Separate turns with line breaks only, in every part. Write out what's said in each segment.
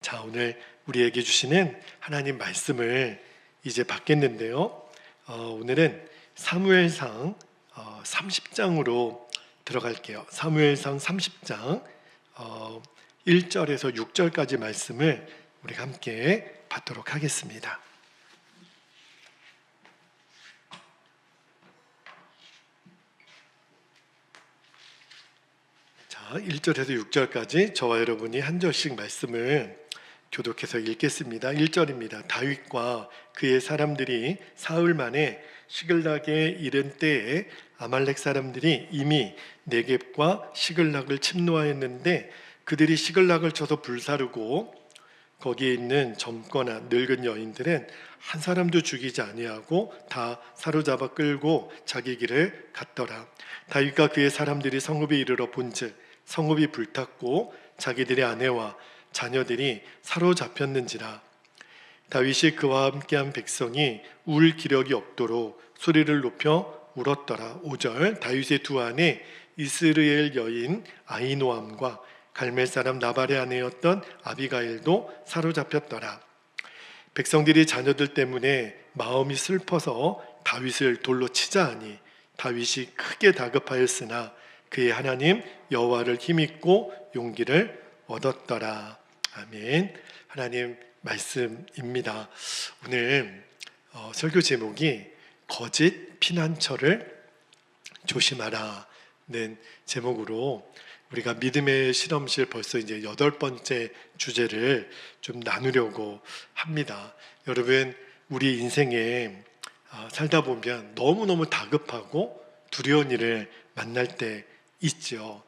자, 오늘 우리에게 주시는 하나님 말씀을 이제 받겠는데요. 오늘은 사무엘상 30장으로 들어갈게요. 사무엘상 30장 1절에서 6절까지 말씀을 우리가 함께 받도록 하겠습니다. 자, 1절에서 6절까지 저와 여러분이 한 절씩 말씀을 교독해서 읽겠습니다. 1절입니다. 다윗과 그의 사람들이 사흘 만에 시글락에 이른 때에 아말렉 사람들이 이미 네겝과 시글락을 침노하였는데 그들이 시글락을 쳐서 불사르고 거기에 있는 젊거나 늙은 여인들은 한 사람도 죽이지 아니하고 다 사로잡아 끌고 자기 길을 갔더라. 다윗과 그의 사람들이 성읍에 이르러 본즉 성읍이 불탔고 자기들의 아내와 자녀들이 사로잡혔는지라. 다윗이 그와 함께한 백성이 울 기력이 없도록 소리를 높여 울었더라. 5절 다윗의 두 아내 이스르엘 여인 아히노암과 갈멜 사람 나발의 아내였던 아비가일도 사로잡혔더라. 백성들이 자녀들 때문에 마음이 슬퍼서 다윗을 돌로 치자 하니 다윗이 크게 다급하였으나 그의 하나님 여호와를 힘입고 용기를 얻었더라. 아멘. 하나님 말씀입니다. 오늘 설교 제목이 거짓 피난처를 조심하라는 제목으로 우리가 믿음의 실험실 벌써 이제 8번째 주제를 좀 나누려고 합니다. 여러분, 우리 인생에 살다 보면 너무너무 다급하고 두려운 일을 만날 때 있죠.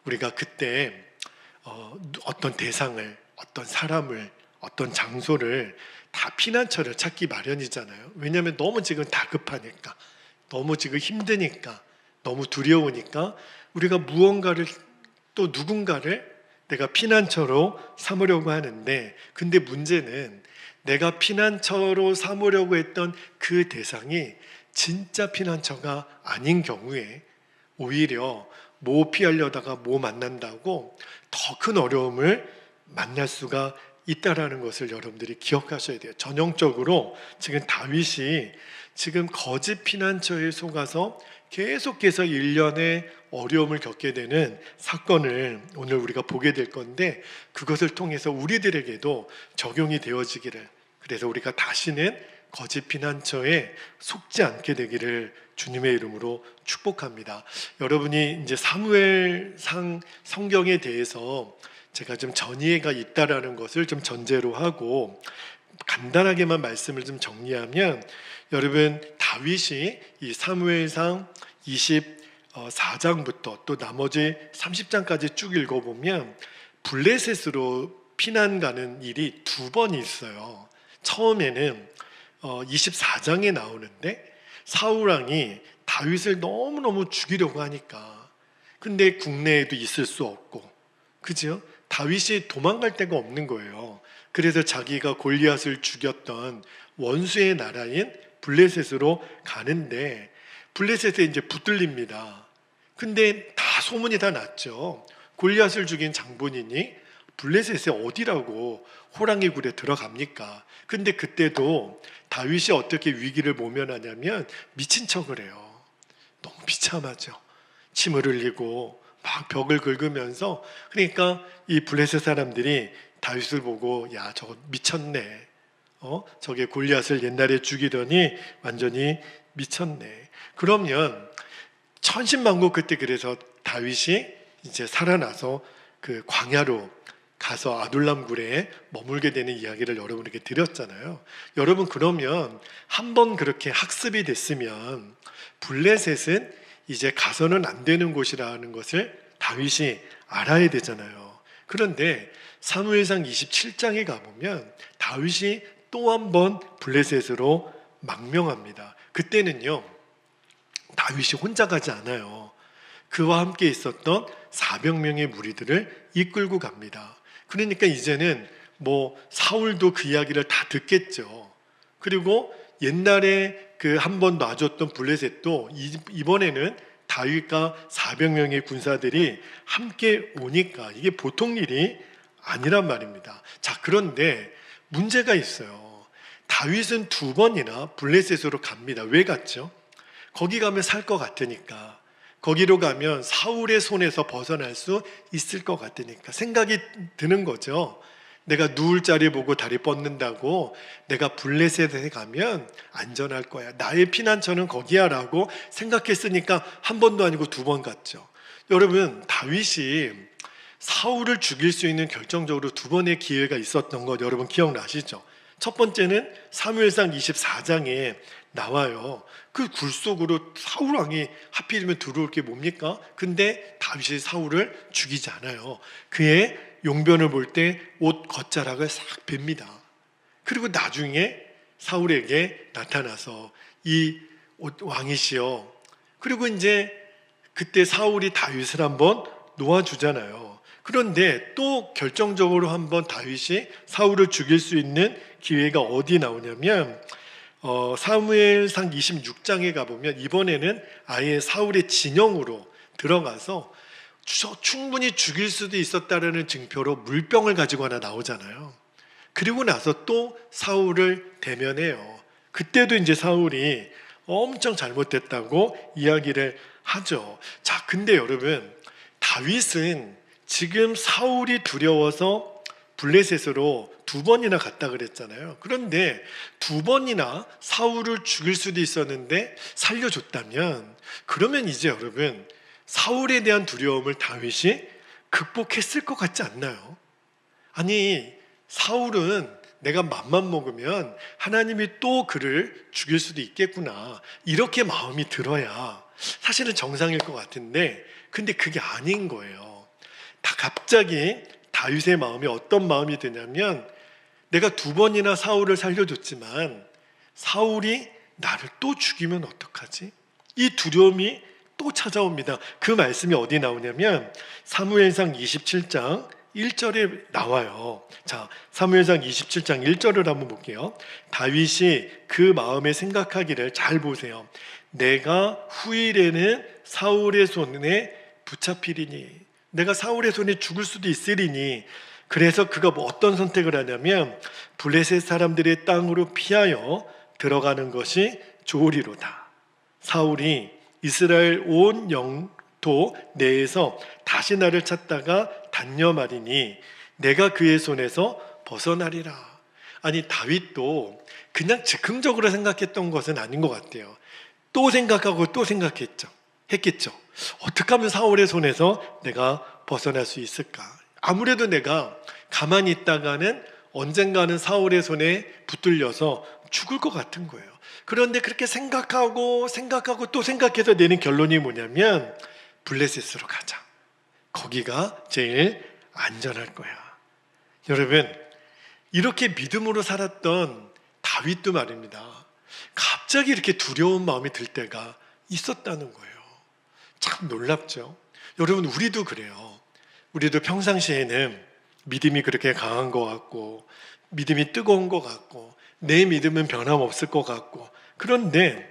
우리가 그때 어떤 대상을, 어떤 사람을, 어떤 장소를 다 피난처를 찾기 마련이잖아요. 왜냐하면 너무 지금 다급하니까, 너무 지금 힘드니까, 너무 두려우니까 우리가 무언가를 또 누군가를 내가 피난처로 삼으려고 하는데, 근데 문제는 내가 피난처로 삼으려고 했던 그 대상이 진짜 피난처가 아닌 경우에 오히려 뭐 피하려다가 뭐 만난다고 더 큰 어려움을 만날 수가 있다라는 것을 여러분들이 기억하셔야 돼요. 전형적으로 지금 다윗이 지금 거짓 피난처에 속아서 계속해서 일련의 어려움을 겪게 되는 사건을 오늘 우리가 보게 될 건데, 그것을 통해서 우리들에게도 적용이 되어지기를, 그래서 우리가 다시는 거짓 피난처에 속지 않게 되기를 주님의 이름으로 축복합니다. 여러분이 이제 사무엘상 성경에 대해서 제가 좀 전이해가 있다라는 것을 좀 전제로 하고 간단하게만 말씀을 좀 정리하면, 여러분 다윗이 이 사무엘상 24장부터 또 나머지 30장까지 쭉 읽어보면 블레셋으로 피난 가는 일이 2번 있어요. 처음에는 24장에 나오는데 사울왕이 다윗을 너무너무 죽이려고 하니까, 근데 국내에도 있을 수 없고, 그죠? 다윗이 도망갈 데가 없는 거예요. 그래서 자기가 골리앗을 죽였던 원수의 나라인 블레셋으로 가는데 블레셋에 이제 붙들립니다. 근데 다 소문이 다 났죠. 골리앗을 죽인 장본인이 블레셋에 어디라고 호랑이 굴에 들어갑니까? 근데 그때도 다윗이 어떻게 위기를 모면하냐면 미친 척을 해요. 너무 비참하죠. 침을 흘리고 막 벽을 긁으면서, 그러니까 이 블레셋 사람들이 다윗을 보고 야, 저거 미쳤네. 저게 골리앗을 옛날에 죽이더니 완전히 미쳤네. 그러면 천신만고 그때 그래서 다윗이 이제 살아나서 그 광야로 가서 아둘람 굴에 머물게 되는 이야기를 여러분에게 드렸잖아요. 여러분, 그러면 한번 그렇게 학습이 됐으면 블레셋은 이제 가서는 안 되는 곳이라는 것을 다윗이 알아야 되잖아요. 그런데 사무엘상 27장에 가보면 다윗이 또 한 번 블레셋으로 망명합니다. 그때는요, 다윗이 혼자 가지 않아요. 그와 함께 있었던 400명의 무리들을 이끌고 갑니다. 그러니까 이제는 뭐 사울도 그 이야기를 다 듣겠죠. 그리고 옛날에 그 한 번 놔줬던 블레셋도 이번에는 다윗과 400명의 군사들이 함께 오니까 이게 보통 일이 아니란 말입니다. 자, 그런데 문제가 있어요. 다윗은 2번이나 블레셋으로 갑니다. 왜 갔죠? 거기 가면 살 것 같으니까. 거기로 가면 사울의 손에서 벗어날 수 있을 것 같으니까 생각이 드는 거죠. 내가 누울 자리 보고 다리 뻗는다고 내가 블레셋에 가면 안전할 거야. 나의 피난처는 거기야 라고 생각했으니까 한 번도 아니고 2번 갔죠. 여러분, 다윗이 사울을 죽일 수 있는 결정적으로 2번의 기회가 있었던 것 여러분 기억나시죠? 첫 번째는 사무엘상 24장에 나와요. 그 굴 속으로 사울 왕이 하필이면 들어올 게 뭡니까? 근데 다윗이 사울을 죽이지 않아요. 그의 용변을 볼 때 옷 겉자락을 싹 뱁니다. 그리고 나중에 사울에게 나타나서 이 왕이시여. 그리고 이제 그때 사울이 다윗을 한번 놓아주잖아요. 그런데 또 결정적으로 한번 다윗이 사울을 죽일 수 있는 기회가 어디 나오냐면 사무엘상 26장에 가보면 이번에는 아예 사울의 진영으로 들어가서 충분히 죽일 수도 있었다라는 증표로 물병을 가지고 하나 나오잖아요. 그리고 나서 또 사울을 대면해요. 그때도 이제 사울이 엄청 잘못됐다고 이야기를 하죠. 자, 근데 여러분, 다윗은 지금 사울이 두려워서 블레셋으로 2번이나 갔다 그랬잖아요. 그런데 2번이나 사울을 죽일 수도 있었는데 살려줬다면, 그러면 이제 여러분, 사울에 대한 두려움을 다윗이 극복했을 것 같지 않나요? 아니, 사울은 내가 맘만 먹으면 하나님이 또 그를 죽일 수도 있겠구나, 이렇게 마음이 들어야 사실은 정상일 것 같은데, 근데 그게 아닌 거예요. 다 갑자기 다윗의 마음이 어떤 마음이 드냐면, 내가 2번이나 사울을 살려줬지만 사울이 나를 또 죽이면 어떡하지? 이 두려움이 또 찾아옵니다. 그 말씀이 어디 나오냐면 사무엘상 27장 1절에 나와요. 자, 사무엘상 27장 1절을 한번 볼게요. 다윗이 그 마음에 생각하기를, 잘 보세요. 내가 후일에는 사울의 손에 붙잡히리니, 내가 사울의 손에 죽을 수도 있으리니, 그래서 그가 어떤 선택을 하냐면 블레셋 사람들의 땅으로 피하여 들어가는 것이 좋으리로다. 사울이 이스라엘 온 영토 내에서 다시 나를 찾다가 단념하리니 내가 그의 손에서 벗어나리라. 아니, 다윗도 그냥 즉흥적으로 생각했던 것은 아닌 것 같아요. 또 생각하고 또 했겠죠. 어떻게 하면 사울의 손에서 내가 벗어날 수 있을까? 아무래도 내가 가만히 있다가는 언젠가는 사울의 손에 붙들려서 죽을 것 같은 거예요. 그런데 그렇게 생각하고 또 생각해서 내는 결론이 뭐냐면 블레셋으로 가자. 거기가 제일 안전할 거야. 여러분, 이렇게 믿음으로 살았던 다윗도 말입니다. 갑자기 이렇게 두려운 마음이 들 때가 있었다는 거예요. 참 놀랍죠? 여러분, 우리도 그래요. 우리도 평상시에는 믿음이 그렇게 강한 것 같고, 믿음이 뜨거운 것 같고, 내 믿음은 변함없을 것 같고, 그런데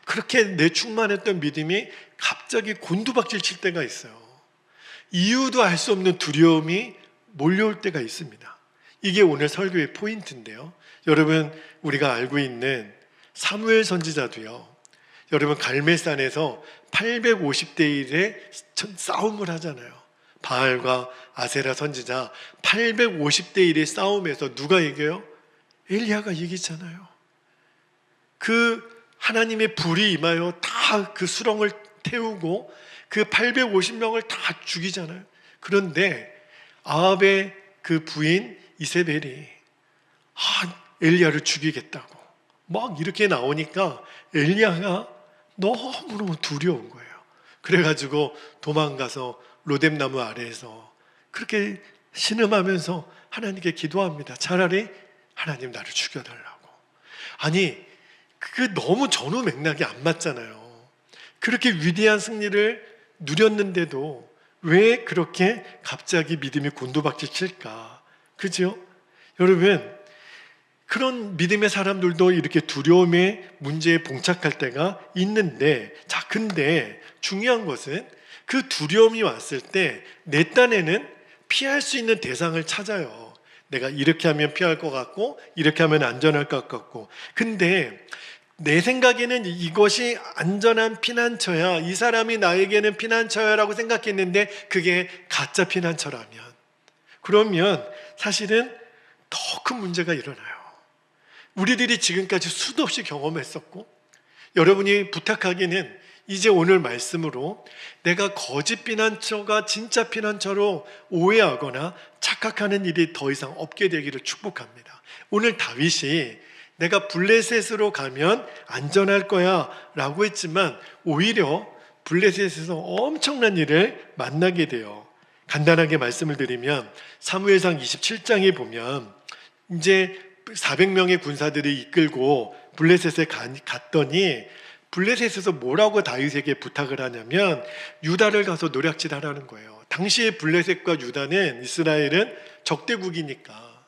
그렇게 내 충만했던 믿음이 갑자기 곤두박질 칠 때가 있어요. 이유도 알 수 없는 두려움이 몰려올 때가 있습니다. 이게 오늘 설교의 포인트인데요. 여러분, 우리가 알고 있는 사무엘 선지자도요, 여러분 갈멜산에서 850대 1의 싸움을 하잖아요. 바알과 아세라 선지자 850대 1의 싸움에서 누가 이겨요? 엘리야가 이기잖아요. 그 하나님의 불이 임하여 다 그 수렁을 태우고 그 850명을 다 죽이잖아요. 그런데 아합의 그 부인 이세벨이 엘리야를 죽이겠다고 막 이렇게 나오니까 엘리야가 너무너무 두려운 거예요. 그래가지고 도망가서 로뎀나무 아래에서 그렇게 신음하면서 하나님께 기도합니다. 차라리 하나님 나를 죽여달라고. 아니, 그 너무 전후 맥락이 안 맞잖아요. 그렇게 위대한 승리를 누렸는데도 왜 그렇게 갑자기 믿음이 곤두박질 칠까? 그죠? 여러분, 그런 믿음의 사람들도 이렇게 두려움의 문제에 봉착할 때가 있는데, 자, 근데 중요한 것은 그 두려움이 왔을 때 내 딴에는 피할 수 있는 대상을 찾아요. 내가 이렇게 하면 피할 것 같고 이렇게 하면 안전할 것 같고. 근데 내 생각에는 이것이 안전한 피난처야, 이 사람이 나에게는 피난처야 라고 생각했는데 그게 가짜 피난처라면, 그러면 사실은 더 큰 문제가 일어나요. 우리들이 지금까지 수도 없이 경험했었고, 여러분이 부탁하기는 이제 오늘 말씀으로 내가 거짓 피난처가 진짜 피난처로 오해하거나 착각하는 일이 더 이상 없게 되기를 축복합니다. 오늘 다윗이 내가 블레셋으로 가면 안전할 거야 라고 했지만 오히려 블레셋에서 엄청난 일을 만나게 돼요. 간단하게 말씀을 드리면 사무엘상 27장에 보면 이제 400명의 군사들이 이끌고 블레셋에 갔더니 블레셋에서 뭐라고 다윗에게 부탁을 하냐면 유다를 가서 노략질하라는 거예요. 당시에 블레셋과 유다는, 이스라엘은 적대국이니까.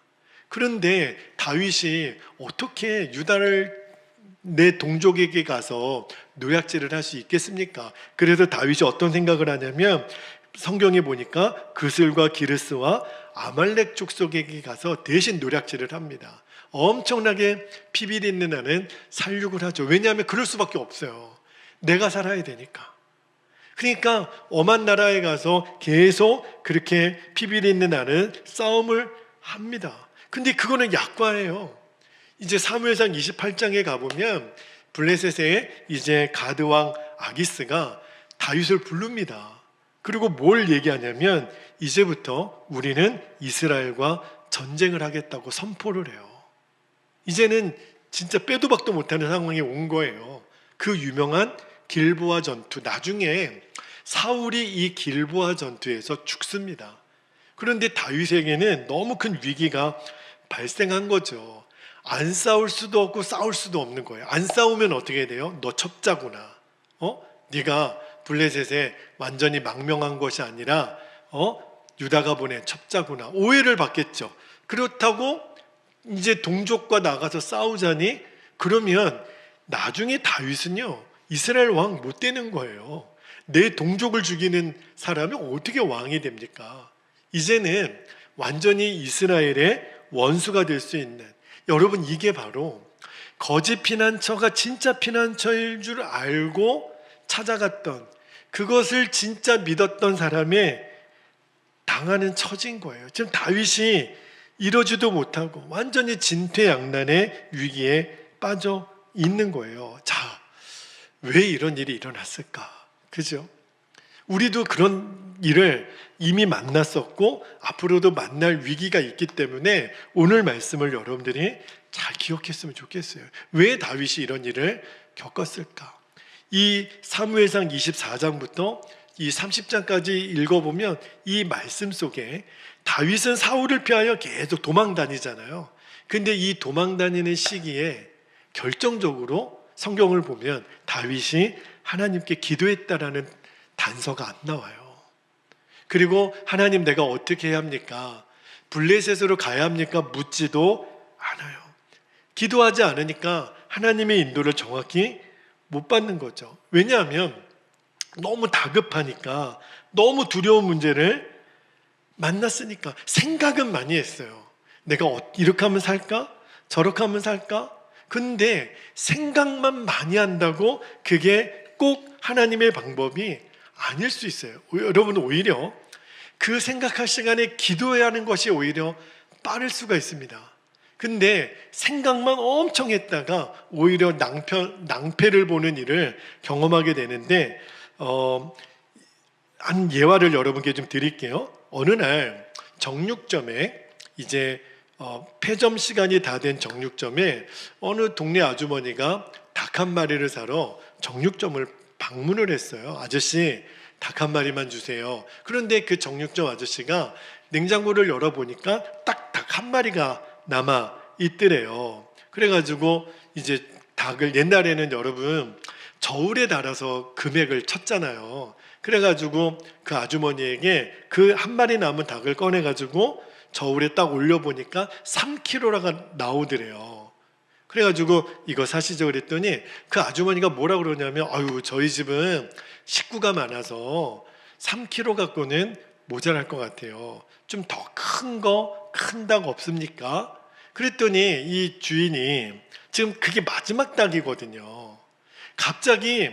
그런데 다윗이 어떻게 유다를 내 동족에게 가서 노략질을 할 수 있겠습니까? 그래서 다윗이 어떤 생각을 하냐면 성경에 보니까 그슬과 기르스와 아말렉 족속에게 가서 대신 노략질을 합니다. 엄청나게 피비린내 나는 살육을 하죠. 왜냐하면 그럴 수밖에 없어요. 내가 살아야 되니까. 그러니까 엄한 나라에 가서 계속 그렇게 피비린내 나는 싸움을 합니다. 근데 그거는 약과예요. 이제 사무엘상 28장에 가보면 블레셋의 이제 가드왕 아기스가 다윗을 부릅니다. 그리고 뭘 얘기하냐면 이제부터 우리는 이스라엘과 전쟁을 하겠다고 선포를 해요. 이제는 진짜 빼도 박도 못하는 상황이 온 거예요. 그 유명한 길보아 전투, 나중에 사울이 이 길보아 전투에서 죽습니다. 그런데 다윗에게는 너무 큰 위기가 발생한 거죠. 안 싸울 수도 없고 싸울 수도 없는 거예요. 안 싸우면 어떻게 돼요? 너 첩자구나. 네가 블레셋에 완전히 망명한 것이 아니라 유다가 보낸 첩자구나. 오해를 받겠죠. 그렇다고 이제 동족과 나가서 싸우자니, 그러면 나중에 다윗은요 이스라엘 왕 못 되는 거예요. 내 동족을 죽이는 사람이 어떻게 왕이 됩니까? 이제는 완전히 이스라엘의 원수가 될 수 있는, 여러분 이게 바로 거짓 피난처가 진짜 피난처일 줄 알고 찾아갔던, 그것을 진짜 믿었던 사람의 당하는 처지인 거예요. 지금 다윗이 이러지도 못하고 완전히 진퇴양난의 위기에 빠져 있는 거예요. 자, 왜 이런 일이 일어났을까? 그죠? 우리도 그런 일을 이미 만났었고 앞으로도 만날 위기가 있기 때문에 오늘 말씀을 여러분들이 잘 기억했으면 좋겠어요. 왜 다윗이 이런 일을 겪었을까? 이 사무엘상 24장부터 이 30장까지 읽어보면 이 말씀 속에 다윗은 사울을 피하여 계속 도망 다니잖아요. 근데 이 도망 다니는 시기에 결정적으로 성경을 보면 다윗이 하나님께 기도했다라는 단서가 안 나와요. 그리고 하나님 내가 어떻게 해야 합니까? 블레셋으로 가야 합니까? 묻지도 않아요. 기도하지 않으니까 하나님의 인도를 정확히 못 받는 거죠. 왜냐하면 너무 다급하니까, 너무 두려운 문제를 만났으니까. 생각은 많이 했어요. 내가 이렇게 하면 살까? 저렇게 하면 살까? 근데 생각만 많이 한다고 그게 꼭 하나님의 방법이 아닐 수 있어요. 여러분 오히려 그 생각할 시간에 기도해야 하는 것이 오히려 빠를 수가 있습니다. 근데 생각만 엄청 했다가 오히려 낭패를 보는 일을 경험하게 되는데, 한 예화를 여러분께 좀 드릴게요. 어느 날 정육점에 이제 폐점 시간이 다 된 정육점에 어느 동네 아주머니가 닭 한 마리를 사러 정육점을 방문을 했어요. 아저씨, 닭 한 마리만 주세요. 그런데 그 정육점 아저씨가 냉장고를 열어보니까 딱 닭 한 마리가 남아 있더래요. 그래가지고 이제 닭을, 옛날에는 여러분 저울에 달아서 금액을 쳤잖아요. 그래가지고 그 아주머니에게 그 한 마리 남은 닭을 꺼내가지고 저울에 딱 올려보니까 3kg가 나오더래요. 그래가지고 이거 사시죠 그랬더니 그 아주머니가 뭐라 그러냐면, 아유 저희 집은 식구가 많아서 3kg 갖고는 모자랄 것 같아요. 좀 더 큰 닭 없습니까? 그랬더니 이 주인이 지금 그게 마지막 닭이거든요. 갑자기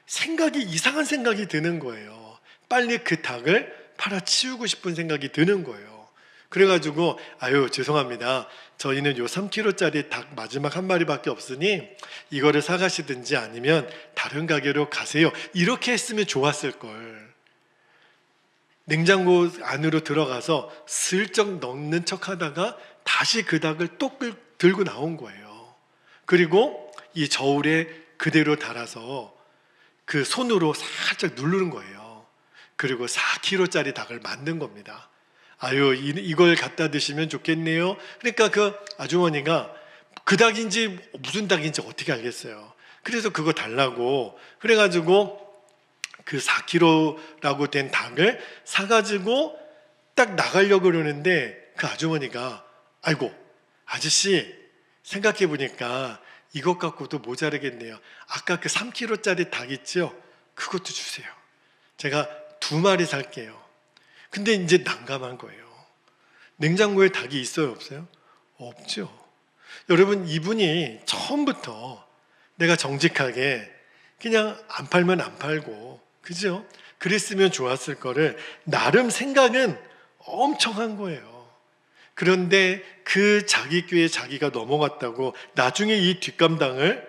이상한 생각이 드는 거예요. 빨리 그 닭을 팔아치우고 싶은 생각이 드는 거예요. 그래가지고 아유 죄송합니다. 저희는 요 3kg짜리 닭 마지막 한 마리밖에 없으니 이거를 사가시든지 아니면 다른 가게로 가세요. 이렇게 했으면 좋았을 걸. 냉장고 안으로 들어가서 슬쩍 넣는 척 하다가 다시 그 닭을 또 들고 나온 거예요. 그리고 이 저울에 그대로 달아서 그 손으로 살짝 누르는 거예요. 그리고 4kg짜리 닭을 만든 겁니다. 아유, 이걸 갖다 드시면 좋겠네요. 그러니까 그 아주머니가 그 닭인지 무슨 닭인지 어떻게 알겠어요. 그래서 그거 달라고 그래가지고 그 4kg라고 된 닭을 사가지고 딱 나가려고 그러는데 그 아주머니가 아이고 아저씨 생각해 보니까 이것 갖고도 모자르겠네요. 아까 그 3kg짜리 닭 있죠? 그것도 주세요. 제가 2마리 살게요. 근데 이제 난감한 거예요. 냉장고에 닭이 있어요, 없어요? 없죠. 여러분, 이분이 처음부터 내가 정직하게 그냥 안 팔면 안 팔고, 그죠? 그랬으면 좋았을 거를 나름 생각은 엄청 한 거예요. 그런데 그 자기 꾀에 자기가 넘어갔다고 나중에 이 뒷감당을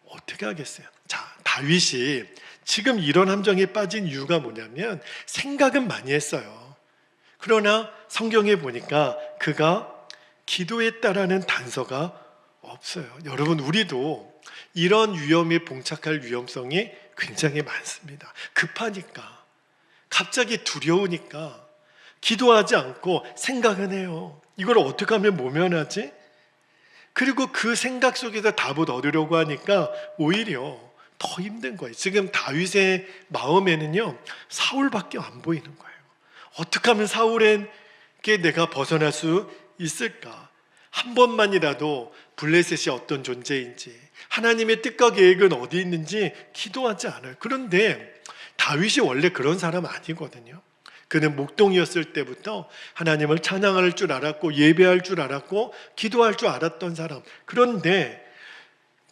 어떻게 하겠어요? 자, 다윗이 지금 이런 함정에 빠진 이유가 뭐냐면 생각은 많이 했어요. 그러나 성경에 보니까 그가 기도했다라는 단서가 없어요. 여러분, 우리도 이런 위험에 봉착할 위험성이 굉장히 많습니다. 급하니까, 갑자기 두려우니까 기도하지 않고 생각은 해요. 이걸 어떻게 하면 모면하지? 그리고 그 생각 속에서 답을 얻으려고 하니까 오히려 더 힘든 거예요. 지금 다윗의 마음에는요, 사울밖에 안 보이는 거예요. 어떻게 하면 사울에게 내가 벗어날 수 있을까? 한 번만이라도 블레셋이 어떤 존재인지, 하나님의 뜻과 계획은 어디 있는지 기도하지 않아요. 그런데 다윗이 원래 그런 사람 아니거든요. 그는 목동이었을 때부터 하나님을 찬양할 줄 알았고 예배할 줄 알았고 기도할 줄 알았던 사람. 그런데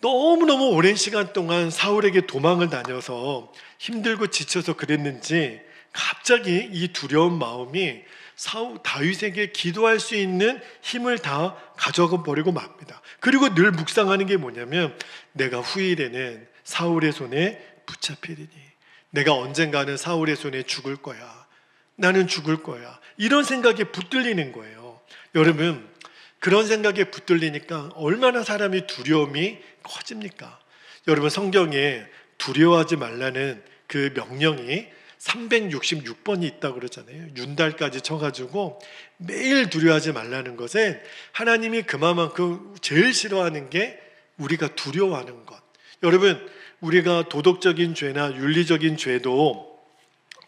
너무너무 오랜 시간 동안 사울에게 도망을 다녀서 힘들고 지쳐서 그랬는지 갑자기 이 두려운 마음이 다윗에게 기도할 수 있는 힘을 다 가져가 버리고 맙니다. 그리고 늘 묵상하는 게 뭐냐면 내가 후일에는 사울의 손에 붙잡히리니 내가 언젠가는 사울의 손에 죽을 거야. 나는 죽을 거야. 이런 생각에 붙들리는 거예요. 여러분, 그런 생각에 붙들리니까 얼마나 사람이 두려움이 커집니까? 여러분, 성경에 두려워하지 말라는 그 명령이 366번이 있다고 그러잖아요. 윤달까지 쳐가지고 매일 두려워하지 말라는 것은 하나님이 그만큼 제일 싫어하는 게 우리가 두려워하는 것. 여러분, 우리가 도덕적인 죄나 윤리적인 죄도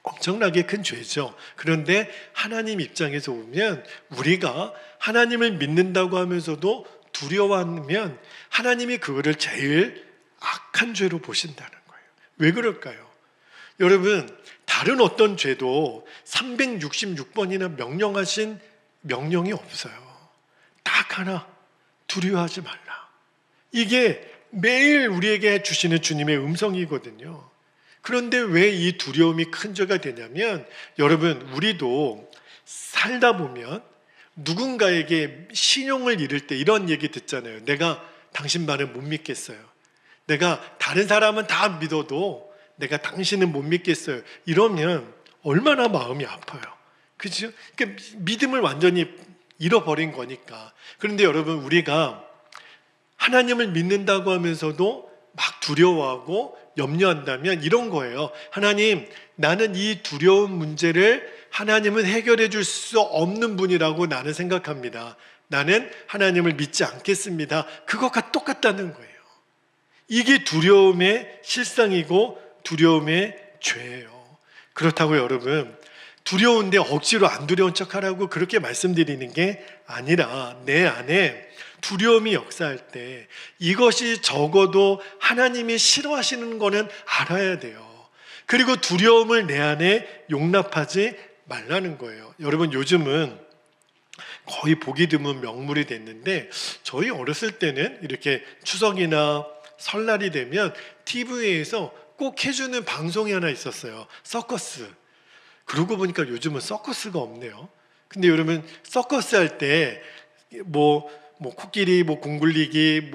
엄청나게 큰 죄죠. 그런데 하나님 입장에서 보면 우리가 하나님을 믿는다고 하면서도 두려워하면 하나님이 그거를 제일 악한 죄로 보신다는 거예요. 왜 그럴까요? 여러분, 다른 어떤 죄도 366번이나 명령하신 명령이 없어요. 딱 하나, 두려워하지 말라. 이게 매일 우리에게 주시는 주님의 음성이거든요. 그런데 왜 이 두려움이 큰 죄가 되냐면 여러분, 우리도 살다 보면 누군가에게 신용을 잃을 때 이런 얘기 듣잖아요. 내가 당신 말을 못 믿겠어요. 내가 다른 사람은 다 믿어도 내가 당신은 못 믿겠어요. 이러면 얼마나 마음이 아파요. 그죠? 그러니까 믿음을 완전히 잃어버린 거니까. 그런데 여러분, 우리가 하나님을 믿는다고 하면서도 막 두려워하고 염려한다면 이런 거예요. 하나님, 나는 이 두려운 문제를 하나님은 해결해 줄 수 없는 분이라고 나는 생각합니다. 나는 하나님을 믿지 않겠습니다. 그것과 똑같다는 거예요. 이게 두려움의 실상이고 두려움의 죄예요. 그렇다고 여러분, 두려운데 억지로 안 두려운 척하라고 그렇게 말씀드리는 게 아니라 내 안에 두려움이 역사할 때 이것이 적어도 하나님이 싫어하시는 거는 알아야 돼요. 그리고 두려움을 내 안에 용납하지 말라는 거예요. 여러분, 요즘은 거의 보기 드문 명물이 됐는데, 저희 어렸을 때는 이렇게 추석이나 설날이 되면 TV에서 꼭 해주는 방송이 하나 있었어요. 서커스. 그러고 보니까 요즘은 서커스가 없네요. 근데 여러분, 서커스 할 때 코끼리, 공굴리기,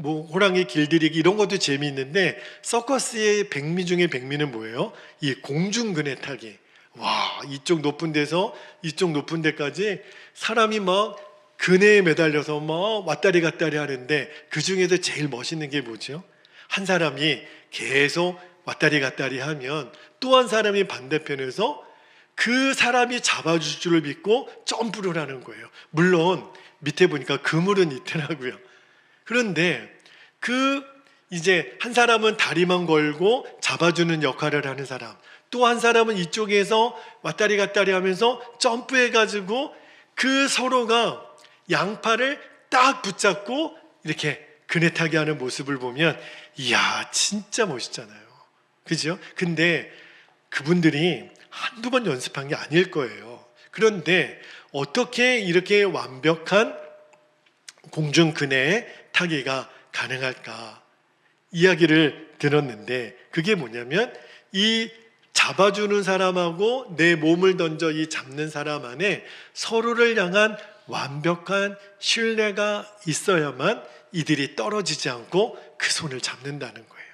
호랑이 길들이기 이런 것도 재미있는데, 서커스의 백미 중에 백미는 뭐예요? 이 공중근해 타기. 와, 이쪽 높은 데서 이쪽 높은 데까지 사람이 막 그네에 매달려서 막 왔다리 갔다리 하는데, 그 중에서 제일 멋있는 게 뭐죠? 한 사람이 계속 왔다리 갔다리 하면 또 한 사람이 반대편에서 그 사람이 잡아줄 줄을 믿고 점프를 하는 거예요. 물론 밑에 보니까 그물은 있더라고요. 그런데 이제 한 사람은 다리만 걸고 잡아주는 역할을 하는 사람, 또 한 사람은 이쪽에서 왔다리 갔다리 하면서 점프해가지고 그 서로가 양팔을 딱 붙잡고 이렇게 그네 타기 하는 모습을 보면, 이야, 진짜 멋있잖아요. 그죠? 근데 그분들이 한두 번 연습한 게 아닐 거예요. 그런데 어떻게 이렇게 완벽한 공중 그네 타기가 가능할까? 이야기를 들었는데, 그게 뭐냐면 이 잡아주는 사람하고 내 몸을 던져 이 잡는 사람 안에 서로를 향한 완벽한 신뢰가 있어야만 이들이 떨어지지 않고 그 손을 잡는다는 거예요.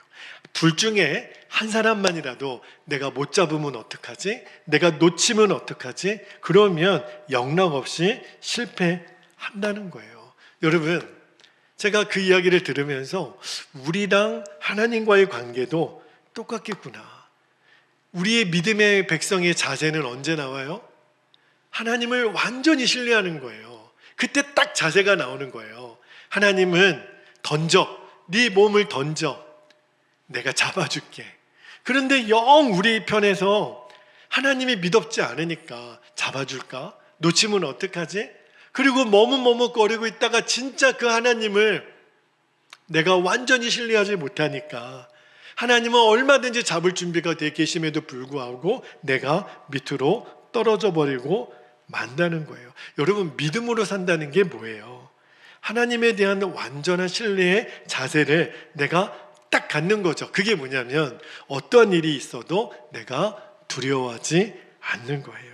둘 중에 한 사람만이라도 내가 못 잡으면 어떡하지? 내가 놓치면 어떡하지? 그러면 영락없이 실패한다는 거예요. 여러분, 제가 그 이야기를 들으면서 우리랑 하나님과의 관계도 똑같겠구나. 우리의 믿음의 백성의 자세는 언제 나와요? 하나님을 완전히 신뢰하는 거예요. 그때 딱 자세가 나오는 거예요. 하나님은 네 몸을 던져. 내가 잡아줄게. 그런데 영 우리 편에서 하나님이 믿op지 않으니까 잡아줄까? 놓치면 어떡하지? 그리고 머뭇머뭇거리고 있다가 진짜 그 하나님을 내가 완전히 신뢰하지 못하니까 하나님은 얼마든지 잡을 준비가 돼 계심에도 불구하고 내가 밑으로 떨어져 버리고 만다는 거예요. 여러분, 믿음으로 산다는 게 뭐예요? 하나님에 대한 완전한 신뢰의 자세를 내가 딱 갖는 거죠. 그게 뭐냐면 어떤 일이 있어도 내가 두려워하지 않는 거예요.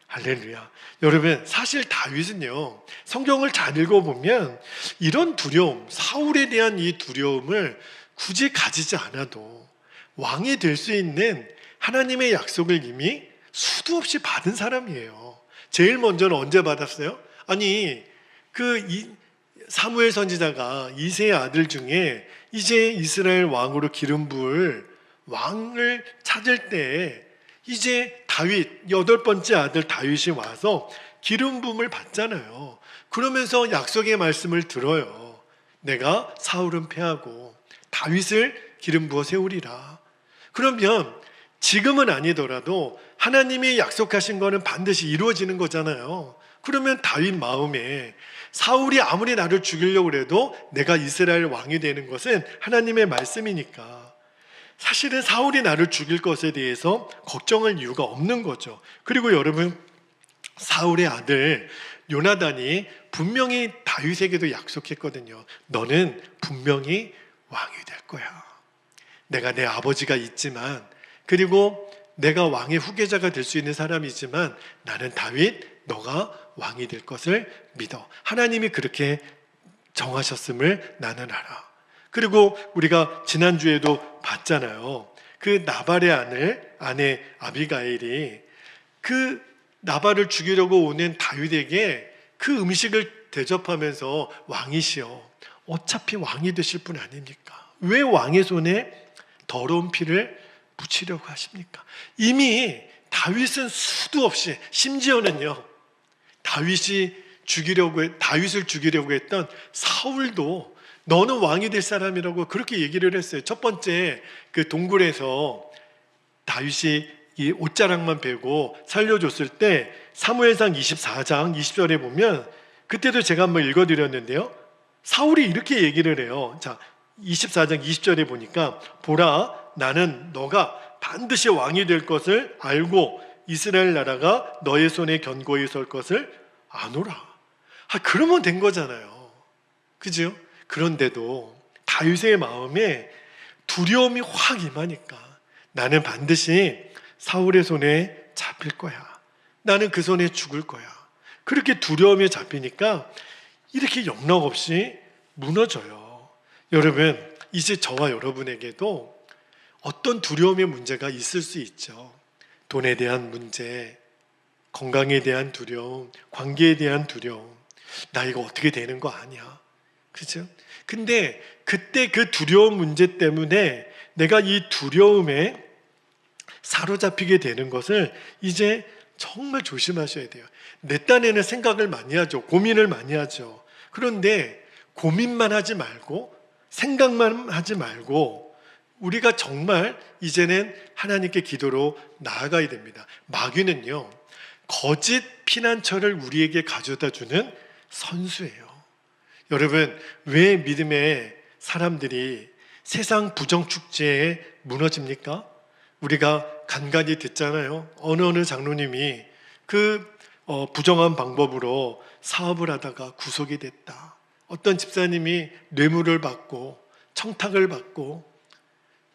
할렐루야. 여러분, 사실 다윗은요, 성경을 잘 읽어보면 이런 두려움, 사울에 대한 이 두려움을 굳이 가지지 않아도 왕이 될 수 있는 하나님의 약속을 이미 수도 없이 받은 사람이에요. 제일 먼저는 언제 받았어요? 아니, 사무엘 선지자가 이새의 아들 중에 이제 이스라엘 왕으로 기름 부을 왕을 찾을 때 이제 다윗, 8번째 아들 다윗이 와서 기름 부음을 받잖아요. 그러면서 약속의 말씀을 들어요. 내가 사울은 패하고 다윗을 기름 부어 세우리라. 그러면 지금은 아니더라도 하나님이 약속하신 거는 반드시 이루어지는 거잖아요. 그러면 다윗 마음에 사울이 아무리 나를 죽이려고 해도 내가 이스라엘 왕이 되는 것은 하나님의 말씀이니까 사실은 사울이 나를 죽일 것에 대해서 걱정할 이유가 없는 거죠. 그리고 여러분, 사울의 아들 요나단이 분명히 다윗에게도 약속했거든요. 너는 분명히 왕이 될 거야. 내가 내 아버지가 있지만, 그리고 내가 왕의 후계자가 될 수 있는 사람이지만 나는 다윗, 너가 왕이 될 것을 믿어. 하나님이 그렇게 정하셨음을 나는 알아. 그리고 우리가 지난주에도 봤잖아요. 그 나발의 아내 아비가일이 그 나발을 죽이려고 오는 다윗에게 그 음식을 대접하면서 왕이시여, 어차피 왕이 되실 분 아닙니까? 왜 왕의 손에 더러운 피를 묻히려고 하십니까? 이미 다윗은 수도 없이, 심지어는요, 다윗을 죽이려고 했던 사울도 너는 왕이 될 사람이라고 그렇게 얘기를 했어요. 첫 번째 그 동굴에서 다윗이 이 옷자락만 베고 살려줬을 때 사무엘상 24장 20절에 보면, 그때도 제가 한번 읽어드렸는데요, 사울이 이렇게 얘기를 해요. 자, 24장 20절에 보니까 보라, 나는 너가 반드시 왕이 될 것을 알고 이스라엘 나라가 너의 손에 견고히 설 것을 아노라. 그러면 된 거잖아요. 그죠? 그런데도 다윗의 마음에 두려움이 확 임하니까 나는 반드시 사울의 손에 잡힐 거야. 나는 그 손에 죽을 거야. 그렇게 두려움에 잡히니까 이렇게 영락없이 무너져요. 여러분, 이제 저와 여러분에게도 어떤 두려움의 문제가 있을 수 있죠. 돈에 대한 문제, 건강에 대한 두려움, 관계에 대한 두려움. 나 이거 어떻게 되는 거 아니야. 그죠? 근데 그때 그 두려움 문제 때문에 내가 이 두려움에 사로잡히게 되는 것을 이제 정말 조심하셔야 돼요. 내 딴에는 생각을 많이 하죠. 고민을 많이 하죠. 그런데 고민만 하지 말고 생각만 하지 말고 우리가 정말 이제는 하나님께 기도로 나아가야 됩니다. 마귀는요, 거짓 피난처를 우리에게 가져다 주는 선수예요. 여러분, 왜 믿음의 사람들이 세상 부정축제에 무너집니까? 우리가 간간히 듣잖아요. 어느 장로님이 그 부정한 방법으로 사업을 하다가 구속이 됐다. 어떤 집사님이 뇌물을 받고 청탁을 받고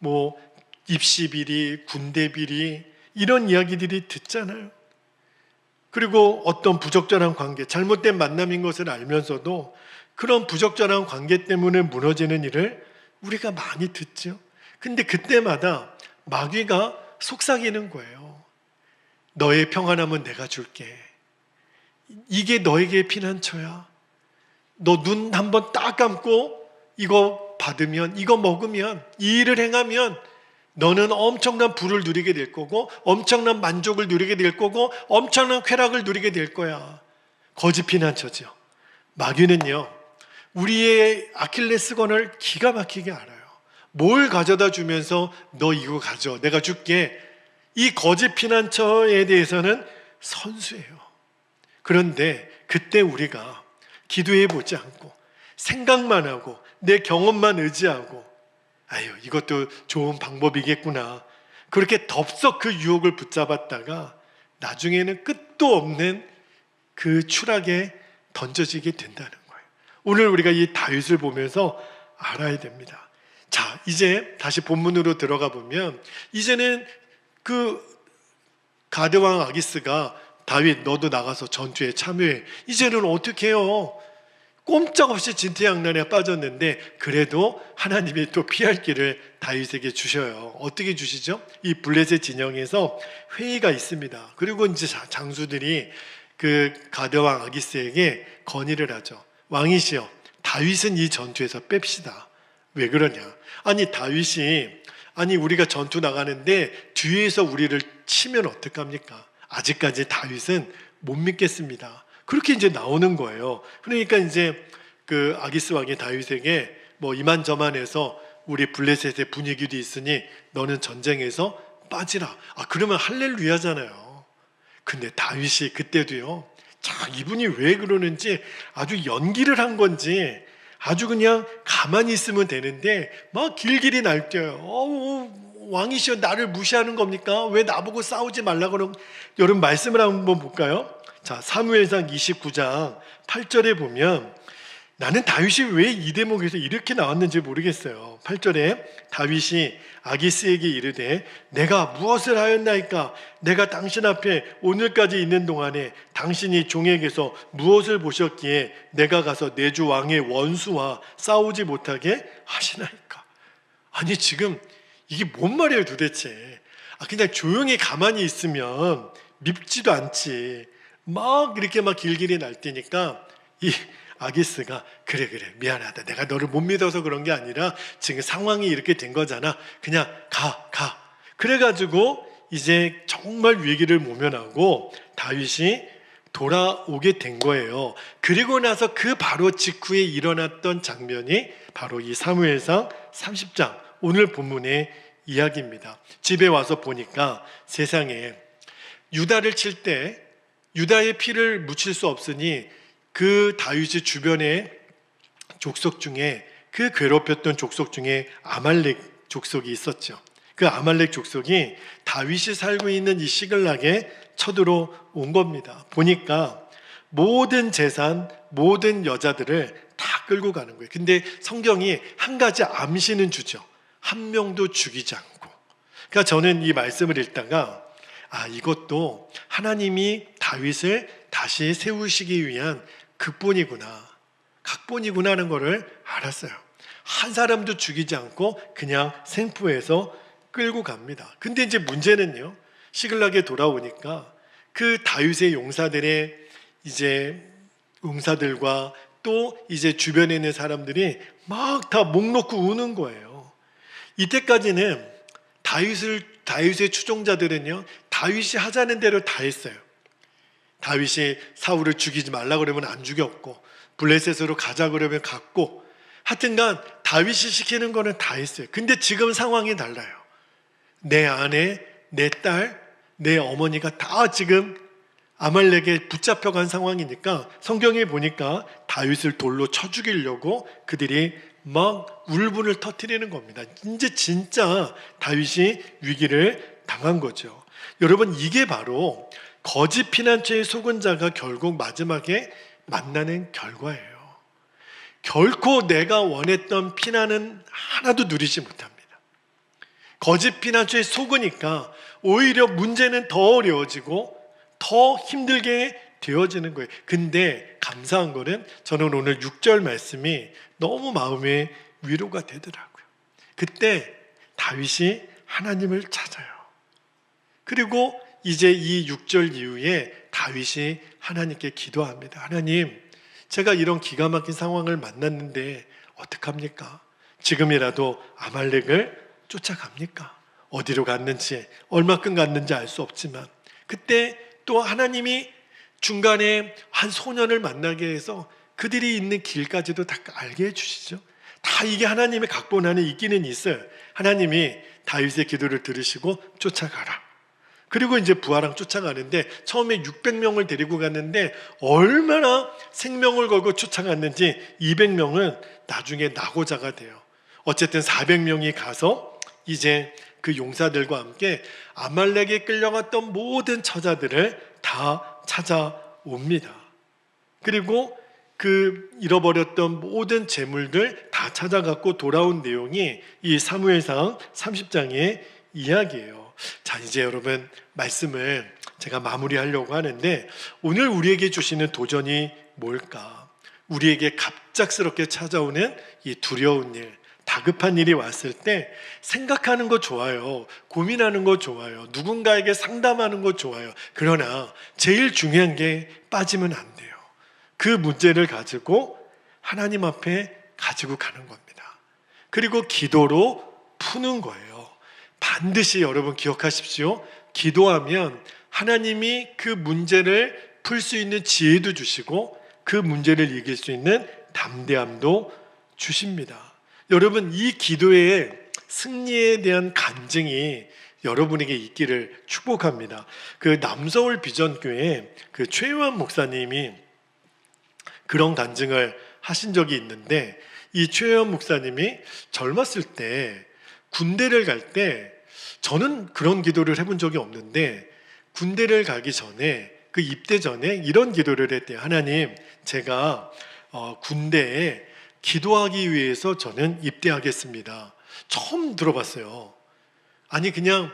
뭐 입시비리, 군대비리 이런 이야기들이 듣잖아요. 그리고 어떤 부적절한 관계, 잘못된 만남인 것을 알면서도 그런 부적절한 관계 때문에 무너지는 일을 우리가 많이 듣죠. 근데 그때마다 마귀가 속삭이는 거예요. 너의 평안함은 내가 줄게. 이게 너에게 피난처야. 너 눈 한번 딱 감고 이거 받으면, 이거 먹으면, 이 일을 행하면 너는 엄청난 부를 누리게 될 거고 엄청난 만족을 누리게 될 거고 엄청난 쾌락을 누리게 될 거야. 거짓 피난처죠. 마귀는요, 우리의 아킬레스건을 기가 막히게 알아요. 뭘 가져다 주면서 너 이거 가져, 내가 줄게. 이 거짓 피난처에 대해서는 선수예요. 그런데 그때 우리가 기도해 보지 않고 생각만 하고 내 경험만 의지하고 아유, 이것도 좋은 방법이겠구나, 그렇게 덥석 그 유혹을 붙잡았다가 나중에는 끝도 없는 그 추락에 던져지게 된다는 거예요. 오늘 우리가 이 다윗을 보면서 알아야 됩니다. 자, 이제 다시 본문으로 들어가 보면 이제는 그 가드왕 아기스가 다윗 너도 나가서 전투에 참여해. 이제는 어떻게 해요? 꼼짝없이 진퇴양난에 빠졌는데 그래도 하나님이 또 피할 길을 다윗에게 주셔요. 어떻게 주시죠? 이 블레셋 진영에서 회의가 있습니다. 그리고 이제 장수들이 그 가드왕 아기스에게 건의를 하죠. 왕이시여, 다윗은 이 전투에서 뺍시다. 왜 그러냐? 아니 다윗이 우리가 전투 나가는데 뒤에서 우리를 치면 어떡합니까? 아직까지 다윗은 못 믿겠습니다. 그렇게 이제 나오는 거예요. 그러니까 이제 그 아기스 왕이 다윗에게 뭐 이만저만해서 우리 블레셋의 분위기도 있으니 너는 전쟁에서 빠지라. 그러면 할렐루야잖아요. 근데 다윗이 그때도요, 자, 이분이 왜 그러는지 아주 연기를 한 건지 아주 그냥 가만히 있으면 되는데 막 길길이 날뛰어요. 왕이시여, 나를 무시하는 겁니까? 왜 나보고 싸우지 말라고 그러고. 여러분 말씀을 한번 볼까요? 자, 사무엘상 29장 8절에 보면 나는 다윗이 왜 이 대목에서 이렇게 나왔는지 모르겠어요. 8절에 다윗이 아기스에게 이르되 내가 무엇을 하였나이까? 내가 당신 앞에 오늘까지 있는 동안에 당신이 종에게서 무엇을 보셨기에 내가 가서 내 주 왕의 원수와 싸우지 못하게 하시나이까? 아니 지금 이게 뭔 말이에요 도대체? 그냥 조용히 가만히 있으면 밉지도 않지. 막 이렇게 막 길길이 날뛰니까 이 아기스가 그래 미안하다, 내가 너를 못 믿어서 그런 게 아니라 지금 상황이 이렇게 된 거잖아, 그냥 가. 그래가지고 이제 정말 위기를 모면하고 다윗이 돌아오게 된 거예요. 그리고 나서 그 바로 직후에 일어났던 장면이 바로 이 사무엘상 30장 오늘 본문의 이야기입니다. 집에 와서 보니까 세상에 유다를 칠 때 유다의 피를 묻힐 수 없으니 그 다윗의 주변의 족속 중에 그 괴롭혔던 족속 중에 아말렉 족속이 있었죠. 그 아말렉 족속이 다윗이 살고 있는 이 시글락에 쳐들어온 겁니다. 보니까 모든 재산, 모든 여자들을 다 끌고 가는 거예요. 근데 성경이 한 가지 암시는 주죠. 한 명도 죽이지 않고. 그러니까 저는 이 말씀을 읽다가 이것도 하나님이 다윗을 다시 세우시기 위한 각본이구나 하는 것을 알았어요. 한 사람도 죽이지 않고 그냥 생포해서 끌고 갑니다. 근데 이제 문제는요, 시글락에 돌아오니까 그 다윗의 용사들의 이제 용사들과 또 이제 주변에 있는 사람들이 막 다 목 놓고 우는 거예요. 이때까지는 다윗의 추종자들은요, 다윗이 하자는 대로 다 했어요. 다윗이 사울을 죽이지 말라 그러면 안 죽였고, 블레셋으로 가자 그러면 갔고, 하여튼간 다윗이 시키는 거는 다 했어요. 근데 지금 상황이 달라요. 내 아내, 내 딸, 내 어머니가 다 지금 아말렉에 붙잡혀간 상황이니까 성경에 보니까 다윗을 돌로 쳐 죽이려고 그들이 막 울분을 터뜨리는 겁니다. 이제 진짜 다윗이 위기를 당한 거죠. 여러분, 이게 바로 거짓 피난처에 속은 자가 결국 마지막에 만나는 결과예요. 결코 내가 원했던 피난은 하나도 누리지 못합니다. 거짓 피난처에 속으니까 오히려 문제는 더 어려워지고 더 힘들게 되어지는 거예요. 근데 감사한 거는 저는 오늘 6절 말씀이 너무 마음에 위로가 되더라고요. 그때 다윗이 하나님을 찾아요. 그리고 이제 이 6절 이후에 다윗이 하나님께 기도합니다. 하나님, 제가 이런 기가 막힌 상황을 만났는데 어떡합니까? 지금이라도 아말렉을 쫓아갑니까? 어디로 갔는지, 얼마큼 갔는지 알 수 없지만, 그때 또 하나님이 중간에 한 소년을 만나게 해서 그들이 있는 길까지도 다 알게 해주시죠. 다 이게 하나님의 각본 안에 있기는 있어요. 하나님이 다윗의 기도를 들으시고 쫓아가라. 그리고 이제 부하랑 쫓아가는데 처음에 600명을 데리고 갔는데 얼마나 생명을 걸고 쫓아갔는지 200명은 나중에 낙오자가 돼요. 어쨌든 400명이 가서 이제 그 용사들과 함께 아말렉에 끌려갔던 모든 처자들을 다 찾아옵니다. 그리고 그 잃어버렸던 모든 재물들 다 찾아갖고 돌아온 내용이 이 사무엘상 30장의 이야기예요. 자, 이제 여러분 말씀을 제가 마무리하려고 하는데 오늘 우리에게 주시는 도전이 뭘까? 우리에게 갑작스럽게 찾아오는 이 두려운 일, 다급한 일이 왔을 때 생각하는 거 좋아요. 고민하는 거 좋아요. 누군가에게 상담하는 거 좋아요. 그러나 제일 중요한 게 빠지면 안 돼요. 그 문제를 가지고 하나님 앞에 가지고 가는 겁니다. 그리고 기도로 푸는 거예요. 반드시 여러분 기억하십시오. 기도하면 하나님이 그 문제를 풀 수 있는 지혜도 주시고 그 문제를 이길 수 있는 담대함도 주십니다. 여러분, 이 기도의 승리에 대한 간증이 여러분에게 있기를 축복합니다. 그 남서울 비전교회 그 최요한 목사님이 그런 간증을 하신 적이 있는데, 이 최요한 목사님이 젊었을 때 군대를 갈 때, 저는 그런 기도를 해본 적이 없는데 군대를 가기 전에 그 입대 전에 이런 기도를 했대요. 하나님, 제가 군대에 기도하기 위해서 저는 입대하겠습니다. 처음 들어봤어요. 아니 그냥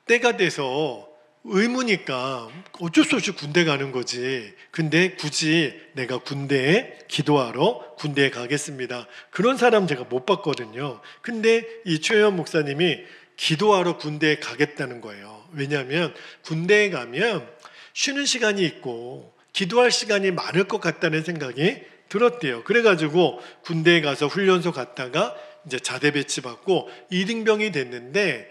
때가 돼서 의무니까 어쩔 수 없이 군대 가는 거지. 근데 굳이 내가 군대에 기도하러 군대에 가겠습니다. 그런 사람 제가 못 봤거든요. 근데 이 최현 목사님이 기도하러 군대에 가겠다는 거예요. 왜냐하면 군대에 가면 쉬는 시간이 있고 기도할 시간이 많을 것 같다는 생각이 들었대요. 그래가지고 군대에 가서 훈련소 갔다가 이제 자대 배치 받고 이등병이 됐는데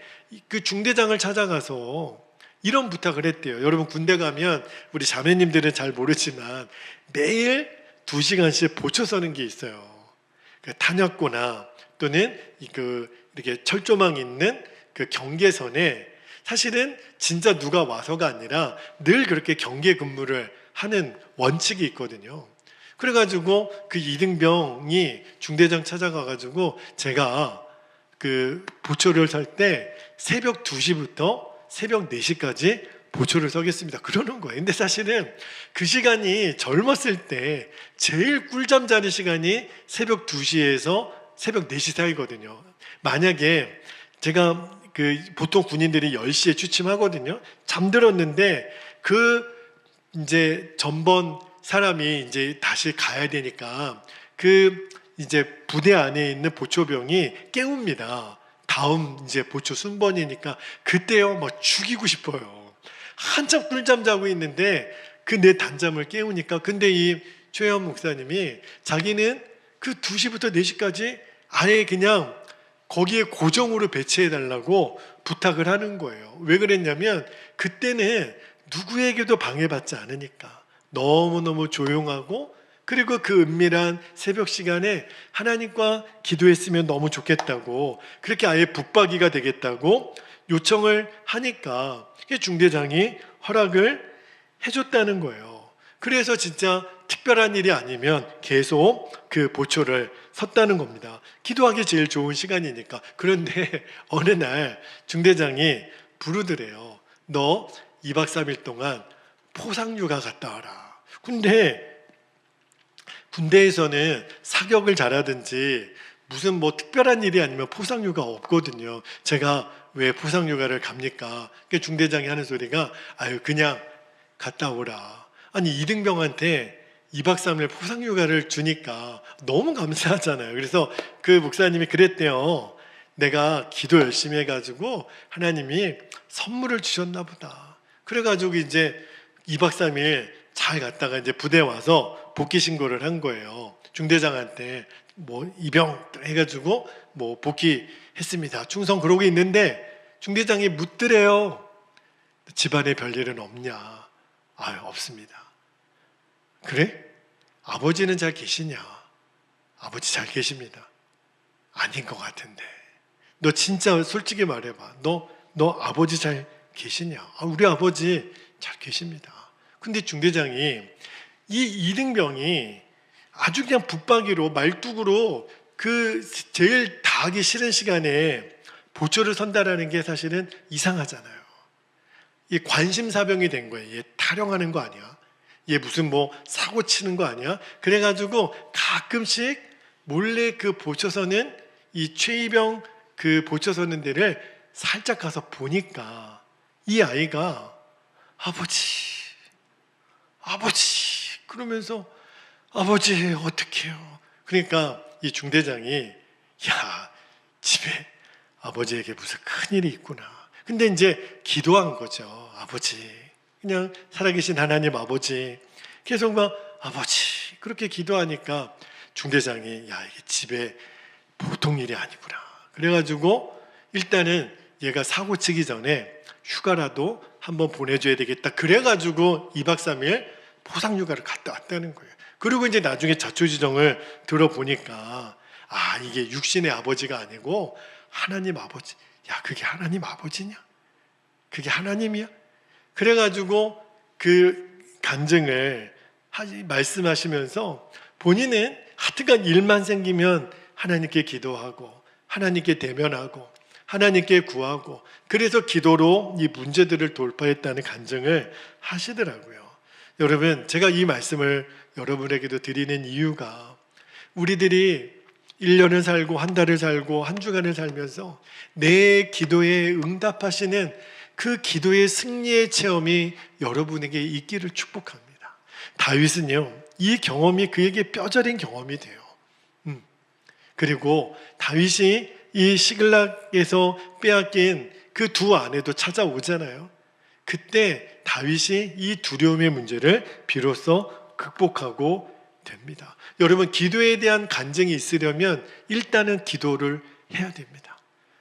그 중대장을 찾아가서 이런 부탁을 했대요. 여러분, 군대 가면 우리 자매님들은 잘 모르지만 매일 2시간씩 보초 서는 게 있어요. 그 탄약고나 또는 이렇게 철조망 있는 그 경계선에 사실은 진짜 누가 와서가 아니라 늘 그렇게 경계 근무를 하는 원칙이 있거든요. 그래가지고 그 이등병이 중대장 찾아가가지고 제가 그 보초를 설 때 새벽 2시부터 새벽 4시까지 보초를 서겠습니다. 그러는 거예요. 근데 사실은 그 시간이 젊었을 때 제일 꿀잠 자는 시간이 새벽 2시에서 새벽 4시 사이거든요. 만약에 제가 보통 군인들이 10시에 취침하거든요. 잠들었는데 그 이제 전번 사람이 이제 다시 가야 되니까 그 이제 부대 안에 있는 보초병이 깨웁니다. 다음 이제 보초 순번이니까 그때요 막 죽이고 싶어요. 한참 꿀잠 자고 있는데 그 내 단잠을 깨우니까 근데 이 최현 목사님이 자기는 그 2시부터 4시까지 아예 그냥 거기에 고정으로 배치해 달라고 부탁을 하는 거예요. 왜 그랬냐면 그때는 누구에게도 방해받지 않으니까 너무너무 조용하고 그리고 그 은밀한 새벽 시간에 하나님과 기도했으면 너무 좋겠다고 그렇게 아예 붙박이가 되겠다고 요청을 하니까 중대장이 허락을 해줬다는 거예요. 그래서 진짜 특별한 일이 아니면 계속 그 보초를 섰다는 겁니다. 기도하기 제일 좋은 시간이니까. 그런데 어느 날 중대장이 부르더래요. 너 2박 3일 동안 포상휴가 갔다 와라. 근데 군대에서는 사격을 잘하든지 무슨 뭐 특별한 일이 아니면 포상휴가 없거든요. 제가 왜 포상휴가를 갑니까? 중대장이 하는 소리가 아유 그냥 갔다 오라. 아니 이등병한테 2박 3일 포상휴가를 주니까 너무 감사하잖아요. 그래서 그 목사님이 그랬대요. 내가 기도 열심히 해가지고 하나님이 선물을 주셨나 보다. 그래가지고 이제 2박 3일 잘 갔다가 이제 부대 와서 복귀 신고를 한 거예요. 중대장한테 뭐 입영 해가지고 뭐 복귀했습니다. 충성 그러고 있는데 중대장이 묻더래요. 집안에 별일은 없냐? 아유 없습니다. 그래? 아버지는 잘 계시냐? 아버지 잘 계십니다. 아닌 것 같은데. 너 진짜 솔직히 말해봐. 너 아버지 잘 계시냐? 아, 우리 아버지 잘 계십니다. 근데 중대장이 이 이등병이 아주 그냥 붙박이로 말뚝으로 그 제일 다 하기 싫은 시간에 보초를 선다라는 게 사실은 이상하잖아요. 이 관심사병이 된 거예요. 얘 타령하는 거 아니야? 얘 무슨 뭐 사고 치는 거 아니야? 그래가지고 가끔씩 몰래 그 보초서는 이 최이병 그 보초서는 데를 살짝 가서 보니까 이 아이가 아버지 그러면서 아버지 어떡해요? 그러니까 이 중대장이 야 집에 아버지에게 무슨 큰일이 있구나. 근데 이제 기도한 거죠. 아버지 그냥 살아계신 하나님 아버지 계속 막 아버지 그렇게 기도하니까 중대장이 야 이게 집에 보통 일이 아니구나. 그래가지고 일단은 얘가 사고 치기 전에 휴가라도 한번 보내줘야 되겠다. 그래가지고 2박 3일 포상휴가를 갔다 왔다는 거예요. 그리고 이제 나중에 자초지정을 들어보니까 아 이게 육신의 아버지가 아니고 하나님 아버지. 야 그게 하나님 아버지냐? 그게 하나님이야? 그래가지고 그 간증을 말씀하시면서 본인은 하여튼간 일만 생기면 하나님께 기도하고 하나님께 대면하고 하나님께 구하고 그래서 기도로 이 문제들을 돌파했다는 간증을 하시더라고요. 여러분 제가 이 말씀을 여러분에게도 드리는 이유가 우리들이 1년을 살고 한 달을 살고 한 주간을 살면서 내 기도에 응답하시는 그 기도의 승리의 체험이 여러분에게 있기를 축복합니다. 다윗은요 이 경험이 그에게 뼈저린 경험이 돼요. 그리고 다윗이 이 시글락에서 빼앗긴 그 두 아내도 찾아오잖아요. 그때 다윗이 이 두려움의 문제를 비로소 극복하고 됩니다. 여러분 기도에 대한 간증이 있으려면 일단은 기도를 해야 됩니다.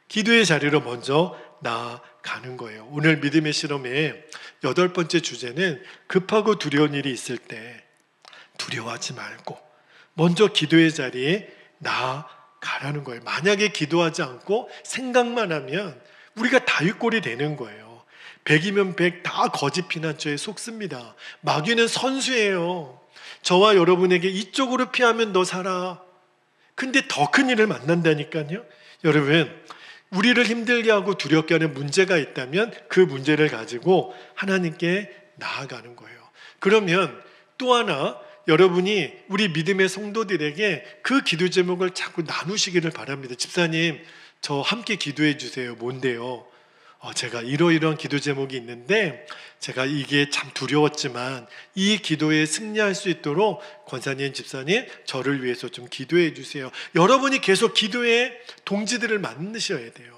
기도의 자리로 먼저 나아가는 거예요. 오늘 믿음의 실험의 8번째 주제는 급하고 두려운 일이 있을 때 두려워하지 말고 먼저 기도의 자리에 나아가라는 거예요. 만약에 기도하지 않고 생각만 하면 우리가 다윗꼴이 되는 거예요. 100이면 100 다 거짓 피난처에 속습니다. 마귀는 선수예요. 저와 여러분에게 이쪽으로 피하면 너 살아. 근데 더 큰 일을 만난다니까요. 여러분, 우리를 힘들게 하고 두렵게 하는 문제가 있다면 그 문제를 가지고 하나님께 나아가는 거예요. 그러면 또 하나, 여러분이 우리 믿음의 성도들에게 그 기도 제목을 자꾸 나누시기를 바랍니다. 집사님, 저 함께 기도해 주세요. 뭔데요? 제가 이러이러한 기도 제목이 있는데 제가 이게 참 두려웠지만 이 기도에 승리할 수 있도록 권사님, 집사님, 저를 위해서 좀 기도해 주세요. 여러분이 계속 기도의 동지들을 만드셔야 돼요.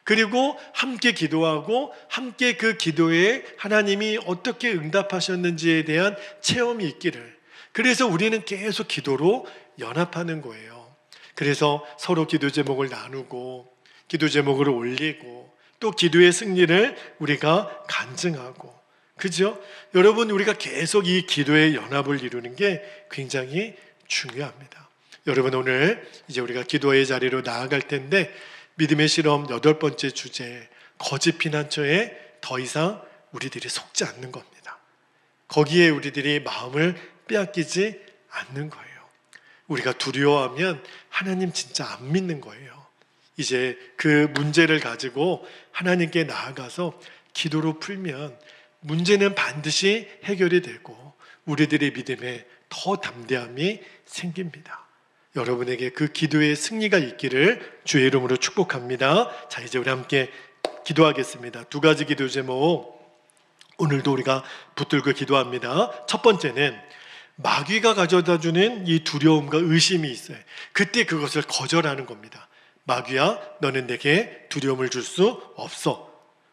그리고 함께 기도하고 함께 그 기도에 하나님이 어떻게 응답하셨는지에 대한 체험이 있기를. 그래서 우리는 계속 기도로 연합하는 거예요. 그래서 서로 기도 제목을 나누고 기도 제목을 올리고 또 기도의 승리를 우리가 간증하고, 그죠? 여러분, 우리가 계속 이 기도의 연합을 이루는 게 굉장히 중요합니다. 여러분, 오늘 이제 우리가 기도의 자리로 나아갈 텐데 믿음의 실험 8번째 주제, 거짓 피난처에 더 이상 우리들이 속지 않는 겁니다. 거기에 우리들이 마음을 빼앗기지 않는 거예요. 우리가 두려워하면 하나님 진짜 안 믿는 거예요. 이제 그 문제를 가지고 하나님께 나아가서 기도로 풀면 문제는 반드시 해결이 되고 우리들의 믿음에 더 담대함이 생깁니다. 여러분에게 그 기도의 승리가 있기를 주의 이름으로 축복합니다. 자, 이제 우리 함께 기도하겠습니다. 2가지 기도 제목 오늘도 우리가 붙들고 기도합니다. 첫 번째는 마귀가 가져다주는 이 두려움과 의심이 있어요. 그때 그것을 거절하는 겁니다. 마귀야, 너는 내게 두려움을 줄 수 없어.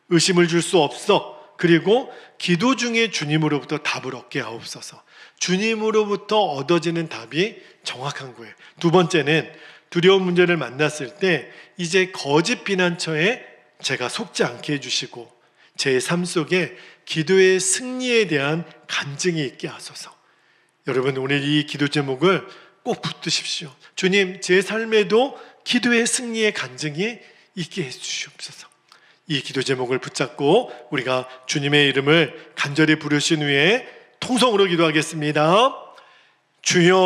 의심을 줄 수 없어. 그리고 기도 중에 주님으로부터 답을 얻게 하옵소서. 주님으로부터 얻어지는 답이 정확한 거예요. 두 번째는 두려운 문제를 만났을 때 이제 거짓 비난처에 제가 속지 않게 해주시고 제 삶 속에 기도의 승리에 대한 간증이 있게 하소서. 여러분, 오늘 이 기도 제목을 꼭 붙드십시오. 주님, 제 삶에도 기도의 승리의 간증이 있게 해주시옵소서. 이 기도 제목을 붙잡고 우리가 주님의 이름을 간절히 부르신 후에 통성으로 기도하겠습니다. 주여